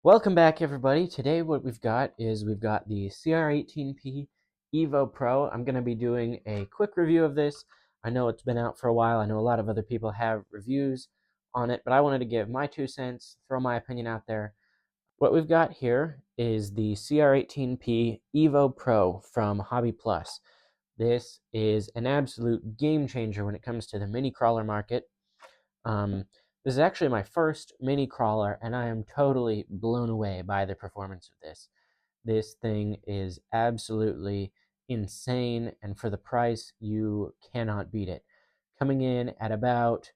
Welcome back, everybody. Today what we've got the CR18P Evo Pro. I'm going to be doing a quick review of this. I know it's been out for a while. I know a lot of other people have reviews on it, but I wanted to give my 2 cents, throw my opinion out there. What we've got here is the CR18P Evo Pro from Hobby Plus. This is an absolute game changer when it comes to the mini crawler market. This is actually my first mini crawler, and I am totally blown away by the performance of this. This thing is absolutely insane, and for the price, you cannot beat it. Coming in at about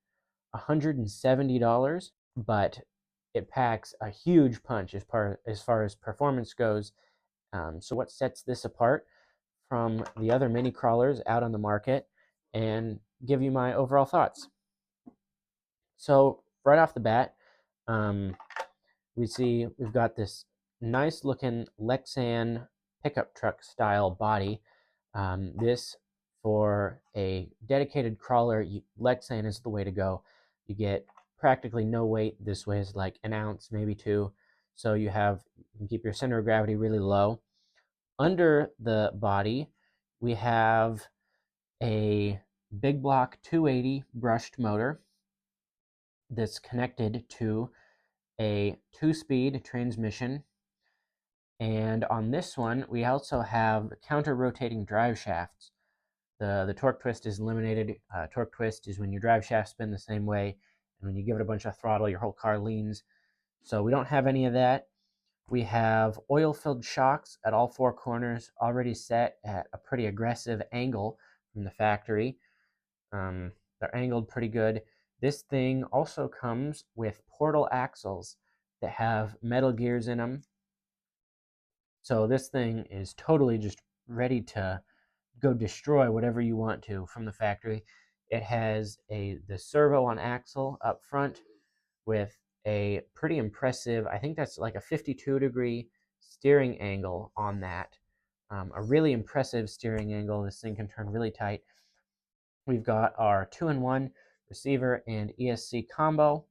$170, but it packs a huge punch as far as performance goes. So what sets this apart from the other mini crawlers out on the market, and give you my overall thoughts. So right off the bat, we've got this nice looking Lexan pickup truck style body. This, for a dedicated crawler, Lexan is the way to go. You get practically no weight. This weighs like an ounce, maybe two. So you can keep your center of gravity really low. Under the body, we have a big block 280 brushed motor that's connected to a 2-speed transmission. And on this one, we also have counter-rotating drive shafts. The torque twist is eliminated. Torque twist is when your drive shafts spin the same way, and when you give it a bunch of throttle, your whole car leans. So we don't have any of that. We have oil-filled shocks at all 4 corners, already set at a pretty aggressive angle from the factory. They're angled pretty good. This thing also comes with portal axles that have metal gears in them. So this thing is totally just ready to go destroy whatever you want to from the factory. It has the servo on axle up front with a pretty impressive, I think that's like a 52-degree steering angle on that. A really impressive steering angle. This thing can turn really tight. We've got our 2-in-1 receiver and ESC combo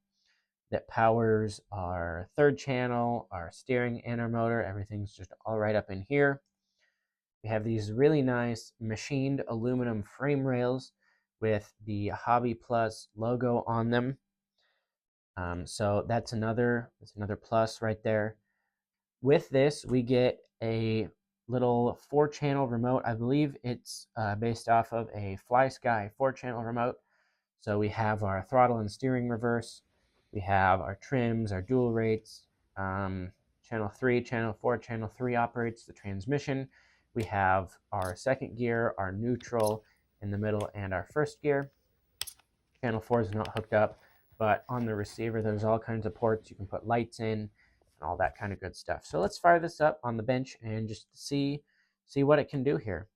that powers our 3rd channel, our steering, and our motor. Everything's just all right up in here. We have these really nice machined aluminum frame rails with the Hobby Plus logo on them. So that's another plus right there. With this, we get a little 4-channel remote. I believe it's based off of a FlySky 4-channel remote. So we have our throttle and steering reverse. We have our trims, our dual rates. Channel 3, channel 4, channel 3 operates the transmission. We have our 2nd gear, our neutral in the middle, and our 1st gear. Channel 4 is not hooked up, but on the receiver, there's all kinds of ports. You can put lights in and all that kind of good stuff. So let's fire this up on the bench and just see what it can do here.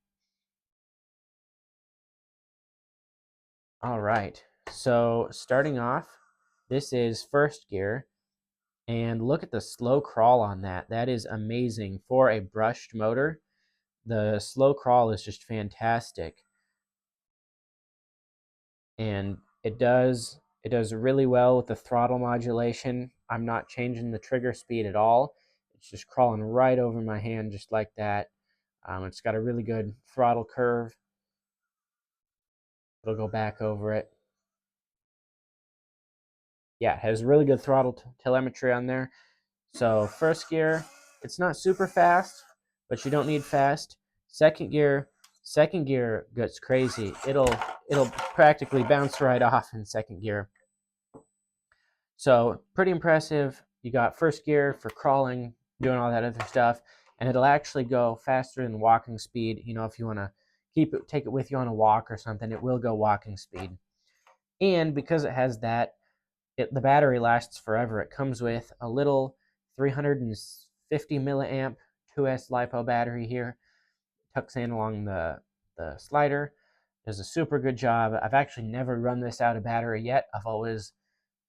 All right, so starting off, this is 1st gear, and look at the slow crawl on that. That is amazing for a brushed motor. The slow crawl is just fantastic, and it does really well with the throttle modulation. I'm not changing the trigger speed at all. It's just crawling right over my hand just like that. It's got a really good throttle curve. It'll go back over it. Yeah, it has really good throttle telemetry on there. So 1st gear, it's not super fast, but you don't need fast. 2nd gear gets crazy. It'll practically bounce right off in 2nd gear. So pretty impressive. You got 1st gear for crawling, doing all that other stuff, and it'll actually go faster than walking speed. You know, if you want to take it with you on a walk or something, it will go walking speed. And because it has that, the battery lasts forever. It comes with a little 350 milliamp 2S LiPo battery here. Tucks in along the slider. Does a super good job. I've actually never run this out of battery yet. I've always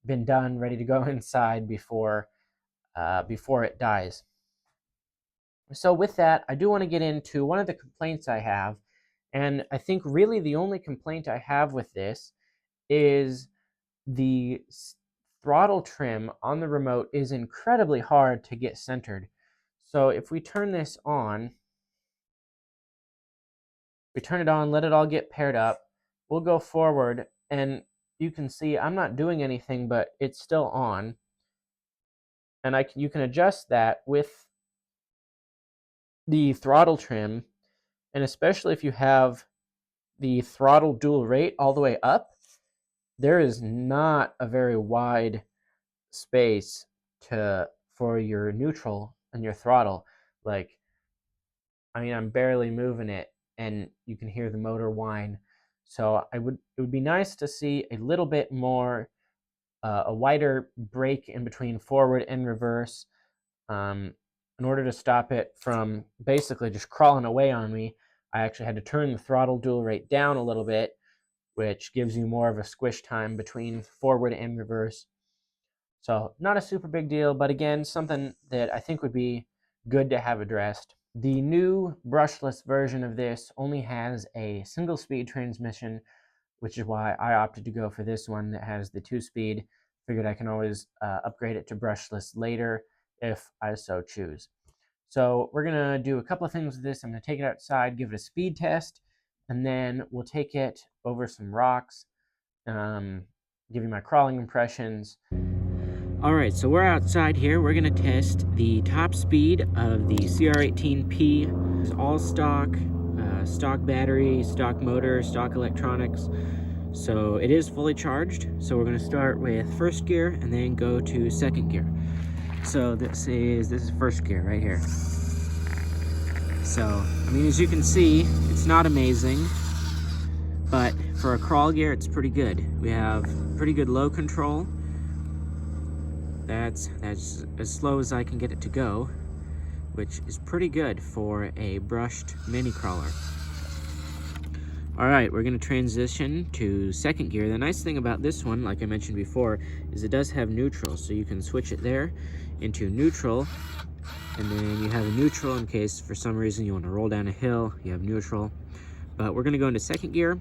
been done, ready to go inside before it dies. So with that, I do want to get into one of the complaints I have, and I think really the only complaint I have with this is the throttle trim on the remote is incredibly hard to get centered. So if we turn this on, we turn it on, let it all get paired up, we'll go forward, and you can see I'm not doing anything, but it's still on. And you can adjust that with the throttle trim, and especially if you have the throttle dual rate all the way up, there is not a very wide space for your neutral and your throttle. Like, I mean, I'm barely moving it, and you can hear the motor whine. So it would be nice to see a little bit more, a wider break in between forward and reverse, in order to stop it from basically just crawling away on me. I actually had to turn the throttle dual rate down a little bit, which gives you more of a squish time between forward and reverse. So not a super big deal, but again, something that I think would be good to have addressed. The new brushless version of this only has a single speed transmission, which is why I opted to go for this one that has the 2-speed. Figured I can always upgrade it to brushless later if I so choose. So we're gonna do a couple of things with this. I'm gonna take it outside, give it a speed test, and then we'll take it over some rocks, give you my crawling impressions. All right, so we're outside here. We're gonna test the top speed of the CR18P. It's all stock, stock battery, stock motor, stock electronics. So it is fully charged. So we're gonna start with first gear and then go to second gear. So this is first gear right here. So, I mean, as you can see, it's not amazing, but for a crawl gear, it's pretty good. We have pretty good low control. That's as slow as I can get it to go, which is pretty good for a brushed mini crawler. All right, we're gonna transition to second gear. The nice thing about this one, like I mentioned before, is it does have neutral, so you can switch it there into neutral, and then you have a neutral in case for some reason you want to roll down a hill, you have neutral. But we're gonna go into second gear.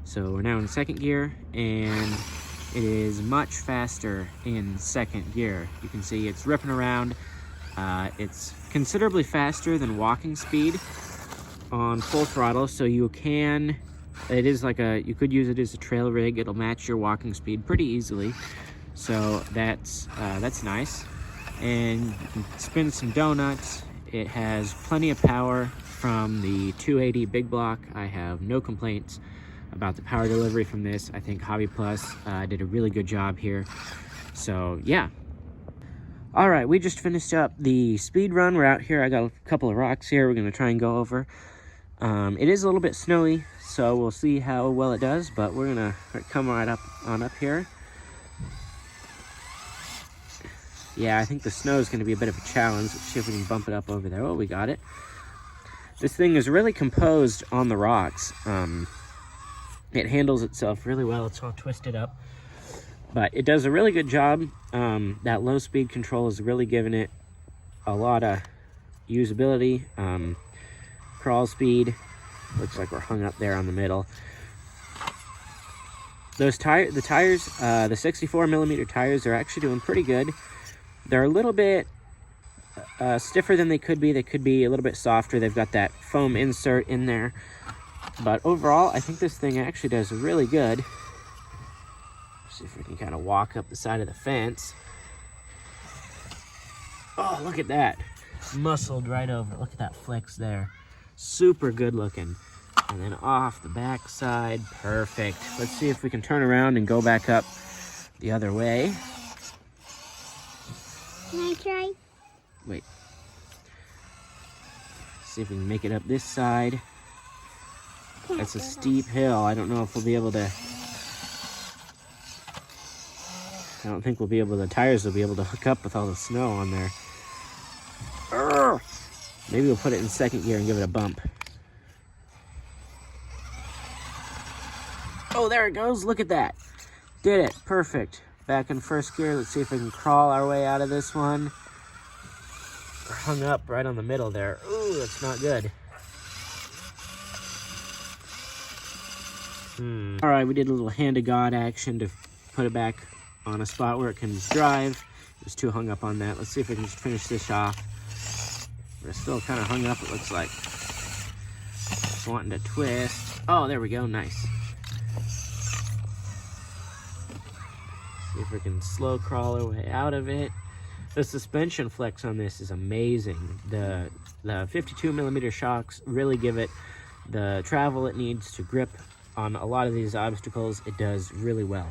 So we're now in second gear, and it is much faster in second gear. You can see it's ripping around. It's considerably faster than walking speed on full throttle, so you can, it is like you could use it as a trail rig. It'll match your walking speed pretty easily. So that's nice. And you can spin some donuts. It has plenty of power from the 280 big block. I have no complaints about the power delivery from this. I think Hobby Plus did a really good job here. So yeah. All right, we just finished up the speed run. We're out here. I got a couple of rocks here we're gonna try and go over. It is a little bit snowy, so we'll see how well it does, but we're gonna come right up here. Yeah, I think the snow is gonna be a bit of a challenge. Let's see if we can bump it up over there. Oh, we got it. This thing is really composed on the rocks. It handles itself really well. It's all twisted up, but it does a really good job. That low speed control is really giving it a lot of usability. Crawl speed, looks like we're hung up there on the middle. The tires, the 64 millimeter tires are actually doing pretty good. They're a little bit stiffer than they could be. They could be a little bit softer. They've got that foam insert in there. But overall, I think this thing actually does really good. See if we can kind of walk up the side of the fence. Oh, look at that. Muscled right over. Look at that flex there. Super good looking. And then off the back side, perfect. Let's see if we can turn around and go back up the other way. Can I try? Wait. See if we can make it up this side. That's a steep hill. I don't know if we'll be able to... I don't think we'll be able to... The tires will be able to hook up with all the snow on there. Urgh! Maybe we'll put it in second gear and give it a bump. Oh, there it goes. Look at that. Did it. Perfect. Back in first gear. Let's see if we can crawl our way out of this one. We're hung up right on the middle there. Ooh, that's not good. All right, we did a little hand of God action to put it back on a spot where it can drive. It was too hung up on that. Let's see if we can just finish this off. We're still kind of hung up, it looks like. It's wanting to twist. Oh, there we go, nice. See if we can slow crawl our way out of it. The suspension flex on this is amazing. The 52mm shocks really give it the travel it needs to grip on a lot of these obstacles. It does really well.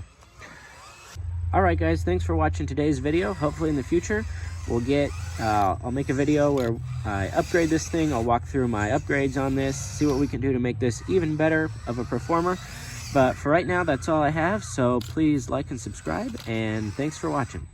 All right, guys, thanks for watching today's video. Hopefully in the future we'll get, I'll make a video where I upgrade this thing. I'll walk through my upgrades on this, see what we can do to make this even better of a performer. But for right now, that's all I have. So please like and subscribe, and thanks for watching.